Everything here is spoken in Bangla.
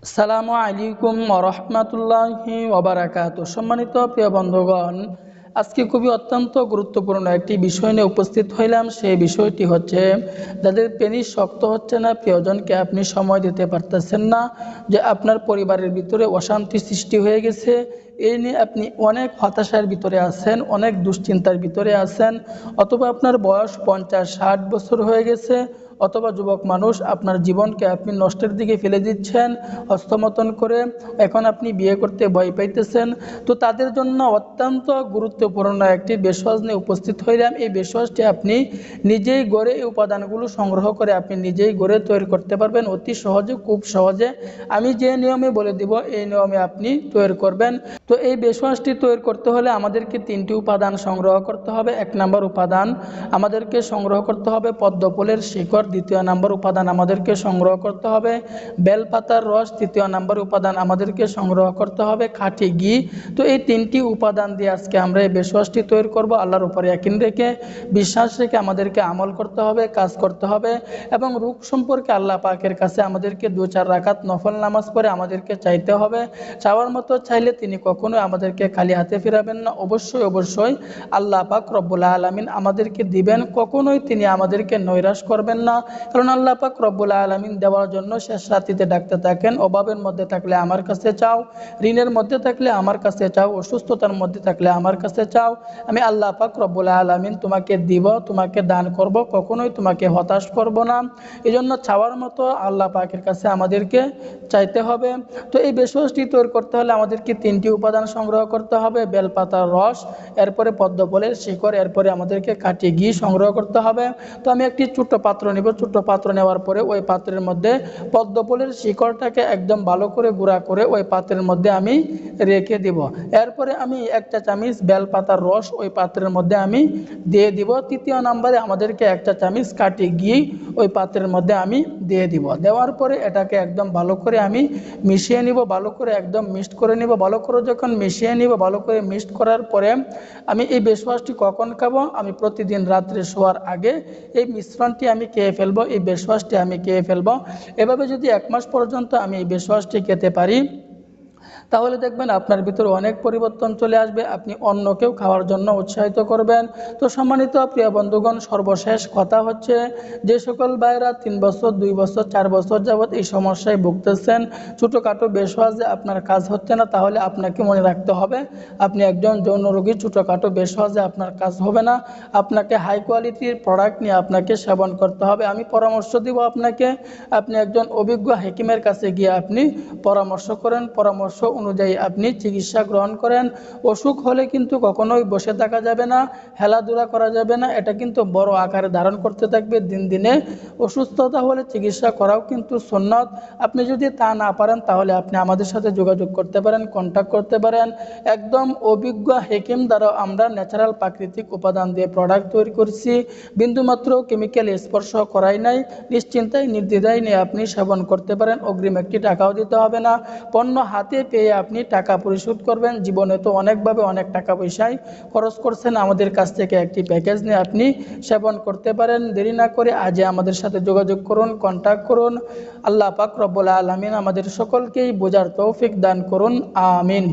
আসসালামু আলাইকুম ওরহমতুল্লাহি ওবারাকাতু। সম্মানিত প্রিয় বন্ধুগণ, আজকে খুবই অত্যন্ত গুরুত্বপূর্ণ একটি বিষয় নিয়ে উপস্থিত হইলাম। সেই বিষয়টি হচ্ছে, যাদের পেনিস শক্ত হচ্ছে না, প্রিয়জনকে আপনি সময় দিতে পারতেছেন না, যে আপনার পরিবারের ভিতরে অশান্তি সৃষ্টি হয়ে গেছে, এই নিয়ে আপনি অনেক হতাশার ভিতরে আছেন, অনেক দুশ্চিন্তার ভিতরে আছেন, অথবা আপনার বয়স 50-60 বছর হয়ে গেছে, অথবা যুবক মানুষ, আপনার জীবনকে আপনি নষ্টের দিকে ফেলে দিচ্ছেন হস্তমতন করে, এখন আপনি বিয়ে করতে ভয় পাইতেছেন। তো তাদের জন্য অত্যন্ত গুরুত্বপূর্ণ একটি বেশওয়াজ নিয়ে উপস্থিত হইলাম। এই বেশওয়াজটি আপনি নিজেই গড়ে, এই উপাদানগুলো সংগ্রহ করে আপনি নিজেই গড়ে তৈরি করতে পারবেন অতি সহজে, খুব সহজে। আমি যে নিয়মে বলে দিব এই নিয়মে আপনি তৈরি করবেন। তো এই বেশওয়াজটি তৈরি করতে হলে আমাদেরকে 3টি উপাদান সংগ্রহ করতে হবে। 1 নম্বর উপাদান আমাদেরকে সংগ্রহ করতে হবে পদ্মফুলের শিকড়। 2য় নম্বর উপাদান আমাদেরকে সংগ্রহ করতে হবে বেলপাতার রস। 3য় নম্বর উপাদান আমাদেরকে সংগ্রহ করতে হবে খাঁটি ঘি। তো এই 3টি উপাদান দিয়ে আজকে আমরা এই বেশওয়াজটি তৈরি করব। আল্লাহর উপরে ইয়াকিন রেখে, বিশ্বাস রেখে আমাদেরকে আমল করতে হবে, কাজ করতে হবে, এবং রূপ সম্পর্কে আল্লাহ পাকের কাছে আমাদেরকে 2-4 রাকাত নফল নামাজ পড়ে আমাদেরকে চাইতে হবে। চাওয়ার মতো চাইলে তিনি কখনোই আমাদেরকে খালি হাতে ফিরাবেন না। অবশ্যই অবশ্যই আল্লাহ পাক রব্বুল আলামিন আমাদেরকে দিবেন, কখনোই তিনি আমাদেরকে নৈরাশ করবেন না। কারণ আল্লাহ পাক রব্বুল আলামিন দেওয়ার জন্য শেষ রাতিতে ডাকতে থাকেন, অভাবের মধ্যে থাকলে আমার কাছে চাও, ঋণের মধ্যে থাকলে আমার কাছে চাও, অসুস্থতার মধ্যে থাকলে আমার কাছে চাও, আমি আল্লাহ পাক রব্বুল আলামিন তোমাকে দিব, তোমাকে দান করব, কখনোই তোমাকে হতাশ করব না। এই জন্য চাওয়ার মতো আল্লাহ পাকের কাছে আমাদেরকে চাইতে হবে। তো এই বেশওয়াজটি তৈরি করতে হলে আমাদেরকে 3টি উপাদান সংগ্রহ করতে হবে: বেলপাতার রস, এরপরে পদ্মফুলের শিকড়, এরপরে আমাদেরকে খাঁটি ঘি সংগ্রহ করতে হবে। তো আমি একটি ছোট্ট পাত্র নেব। ছোট্ট পাত্র নেওয়ার পরে ওই পাত্রের মধ্যে পদ্মফুলের শিকড়টাকে একদম ভালো করে গুঁড়া করে ওই পাত্রের মধ্যে আমি রেখে দিব। এরপরে আমি 1 চা চামচ বেলপাতার রস ওই পাত্রের মধ্যে আমি দিয়ে দিব। 3য় নম্বরে আমাদেরকে 1 চা চামচ খাঁটি ঘি ওই পাত্রের মধ্যে আমি দিয়ে দিব। দেওয়ার পরে এটাকে একদম ভালো করে আমি মিশিয়ে নিব, ভালো করে একদম মিক্সড করে নিব। ভালো করে যখন মিশিয়ে নিব, ভালো করে মিক্সড করার পরে আমি এই বেশওয়াজটি কখন খাবো? আমি প্রতিদিন রাত্রে শোয়ার আগে এই মিশ্রণটি আমি খেয়ে ফেলবো, এই বেশওয়াজটি আমি খেয়ে ফেলবো। এভাবে যদি 1 মাস পর্যন্ত আমি এই বেশওয়াজটি খেতে পারি, তাহলে দেখবেন আপনার ভিতরে অনেক পরিবর্তন চলে আসবে, আপনি অন্যকেও খাওয়ার জন্য উৎসাহিত করবেন। তো সম্মানিত প্রিয় বন্ধুগণ, সর্বশেষ কথা হচ্ছে, যে সকল ভাইরা 3 বছর, 2 বছর, 4 বছর যাবৎ এই সমস্যায় ভুগতেছেন, ছোটোখাটো বেশওয়াজে আপনার কাজ হচ্ছে না, তাহলে আপনাকে মনে রাখতে হবে আপনি একজন যৌন রোগী। ছোটোখাটো বেশওয়াজে আপনার কাজ হবে না, আপনাকে হাই কোয়ালিটির প্রোডাক্ট নিয়ে আপনাকে সেবন করতে হবে। আমি পরামর্শ দিব আপনাকে, আপনি একজন অভিজ্ঞ হাকিমের কাছে গিয়ে আপনি পরামর্শ করেন, পরামর্শ অনুযায়ী আপনি চিকিৎসা গ্রহণ করেন। অসুখ হলে কিন্তু কখনোই বসে থাকা যাবে না, খেলাধুলা করা যাবে না, এটা কিন্তু বড় আকারে ধারণ করতে থাকবে দিন দিনে। অসুস্থতা হলে চিকিৎসা করাও কিন্তু সুন্নত। আপনি যদি তা না পারেন, তাহলে আপনি আমাদের সাথে যোগাযোগ করতে পারেন, কন্ট্যাক্ট করতে পারেন। একদম অভিজ্ঞ হাকিম দ্বারা আমরা ন্যাচারাল প্রাকৃতিক উপাদান দিয়ে প্রোডাক্ট তৈরি করছি, বিন্দুমাত্র কেমিক্যাল স্পর্শ করাই নাই। নিশ্চিন্তায় নির্দ্বিধায় নিয়ে আপনি সেবন করতে পারেন, অগ্রিম একটি টাকাও দিতে হবে না। পণ্য হাতে পেয়ে আপনি টাকা পরিশোধ করবেন। জীবনে তো অনেকভাবে অনেক টাকা পয়সায় খরচ করছেন, আমাদের কাছ থেকে একটি প্যাকেজ নিয়ে আপনি সেবন করতে পারেন। দেরি না করে আজই আমাদের সাথে যোগাযোগ করুন, কন্ট্যাক্ট করুন। আল্লাহ পাক রব্বুল আলামিন আমাদের সকলকেই বোঝার তৌফিক দান করুন। আমিন।